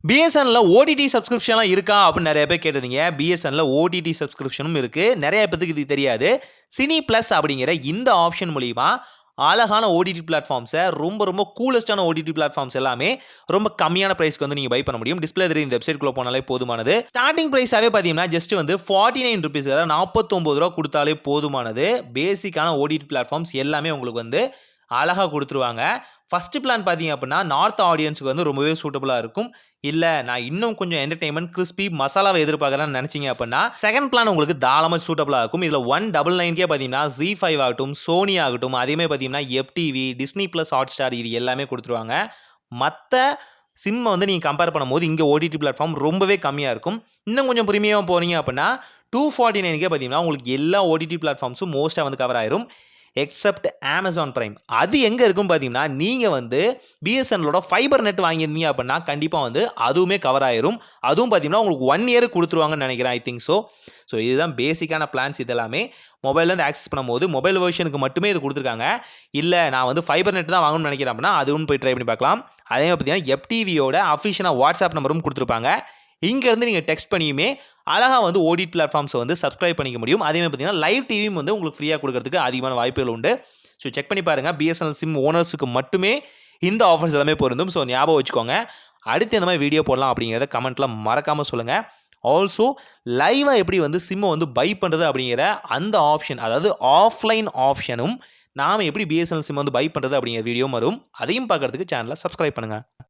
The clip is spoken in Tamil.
பிஎஸ்என்எல்ல ஓடிடி சப்ஸ்கிரிப்ஷன்லாம் இருக்கா அப்படின்னு நிறைய பேர் கேட்டிருந்தீங்க. பிஎஸ்என்எல்ல ஓடிடி சப்ஸ்கிரிப்ஷனும் இருக்கு. நிறைய பேத்துக்கு இது தெரியாது. சினி பிளஸ் அப்படிங்கிற இந்த ஆப்ஷன் மூலியமா அழகான ஓடிடி பிளாட்ஃபார்ம்ஸை ரொம்ப கூலஸ்டான ஓடிடி பிளாட்ஃபார்ம்ஸ் எல்லாமே ரொம்ப கம்மியான பிரைஸ்க்கு வந்து நீங்க பை பண்ண முடியும். டிஸ்பிளே தெரியும் இந்த வெப்சைட்குள்ள போனாலே போதுமானது. ஸ்டார்டிங் பிரைஸாவே பார்த்தீங்கன்னா ஜஸ்ட் வந்து ₹49 அதாவது ₹49 கொடுத்தாலே போதுமானது. பேசிக்கான ஓடிடி பிளாட்ஃபார்ம்ஸ் எல்லாமே உங்களுக்கு வந்து அழகா கொடுத்துருவாங்க. ஃபர்ஸ்ட் பிளான் பார்த்தீங்க அப்படின்னா நார்த் ஆடியன்ஸுக்கு வந்து ரொம்பவே சூட்டபுளாக இருக்கும். இல்லை நான் இன்னும் கொஞ்சம் என்டர்டைன்மெண்ட் கிறிஸ்பி மசாலாவை எதிர்பார்க்கலாம்னு நினச்சிங்க அப்படின்னா செகண்ட் பிளான் உங்களுக்கு தாராளமாக சூட்டபுளாக இருக்கும். இதில் 199 பார்த்தீங்கன்னா ZEE5 ஆகட்டும், சோனி ஆகட்டும், அதேமாதிரி பார்த்தீங்கன்னா FTV, டிஸ்னி ப்ளஸ் ஹாட்ஸ்டார் இது எல்லாமே கொடுத்துருவாங்க. மற்ற சிம்மை வந்து நீங்கள் கம்பேர் பண்ணும்போது இங்கே ஓடிடி பிளாட்ஃபார்ம் ரொம்பவே கம்மியாக இருக்கும். இன்னும் கொஞ்சம் ப்ரீமியமாக போனீங்க அப்படின்னா 249 பார்த்தீங்கன்னா உங்களுக்கு எல்லா ஓடிடி பிளாட்ஃபார்ம்ஸும் மோஸ்ட்டாக வந்து கவர் ஆயிரும். Accept Amazon Prime. அது எங்கே இருக்குன்னு பார்த்தீங்கன்னா நீங்கள் வந்து பிஎஸ்என்எலோட ஃபைபர் நெட் வாங்கியிருந்தீங்க அப்படின்னா கண்டிப்பாக வந்து அதுவுமே கவர் ஆயிரும். அதுவும் பார்த்தீங்கன்னா உங்களுக்கு 1 இயர் கொடுத்துருவாங்கன்னு நினைக்கிறேன். ஐ திங்க் ஸோ இதுதான் பேசிக்கான பிளான்ஸ். இது எல்லாமே மொபைல்லேருந்து ஆக்சஸ் பண்ணும்போது மொபைல் வெர்ஷனுக்கு மட்டுமே இது கொடுத்துருக்காங்க. இல்லை நான் வந்து ஃபைபர் நெட் தான் வாங்கணும்னு நினைக்கிறேன் அப்படின்னா அதுவும் போய் ட்ரை பண்ணி பார்க்கலாம். அதே மாதிரி பார்த்தீங்கன்னா FTVயோட அஃபிஷியலாக வாட்ஸ்அப் நம்பரும் கொடுத்துருப்பாங்க. இங்கேருந்து நீங்கள் டெக்ஸ்ட் பண்ணியுமே அழகாக வந்து ஓடிடி பிளாட்ஃபார்ம்ஸை வந்து சப்ஸ்கிரைப் பண்ணிக்க முடியும். அதே மாதிரி பார்த்தீங்கன்னா லைவ் டிவியும் வந்து உங்களுக்கு ஃப்ரீயாக கொடுக்கறதுக்கு அதிகமான வாய்ப்புகள் உண்டு. ஸோ செக் பண்ணி பாருங்கள். பிஎஸ்என்எல் சிம் ஓனர்ஸுக்கு மட்டுமே இந்த ஆஃபர்ஸ் எல்லாமே பொருந்தும். ஸோ ஞாபகம் வச்சுக்கோங்க. அடுத்து இந்த மாதிரி வீடியோ போடலாம் அப்படிங்கிறத கமெண்ட்டில் மறக்காமல் சொல்லுங்கள். ஆல்சோ லைவாக எப்படி வந்து சிம்மை வந்து பை பண்ணுறது அப்படிங்கிற அந்த ஆப்ஷன், அதாவது ஆஃப்லைன் ஆப்ஷனும் நாம் எப்படி பிஎஸ்என்எல் சிம் வந்து பை பண்ணுறது அப்படிங்கிற வீடியோ வரும். அதையும் பார்க்குறதுக்கு சேனலை சப்ஸ்கிரைப் பண்ணுங்கள்.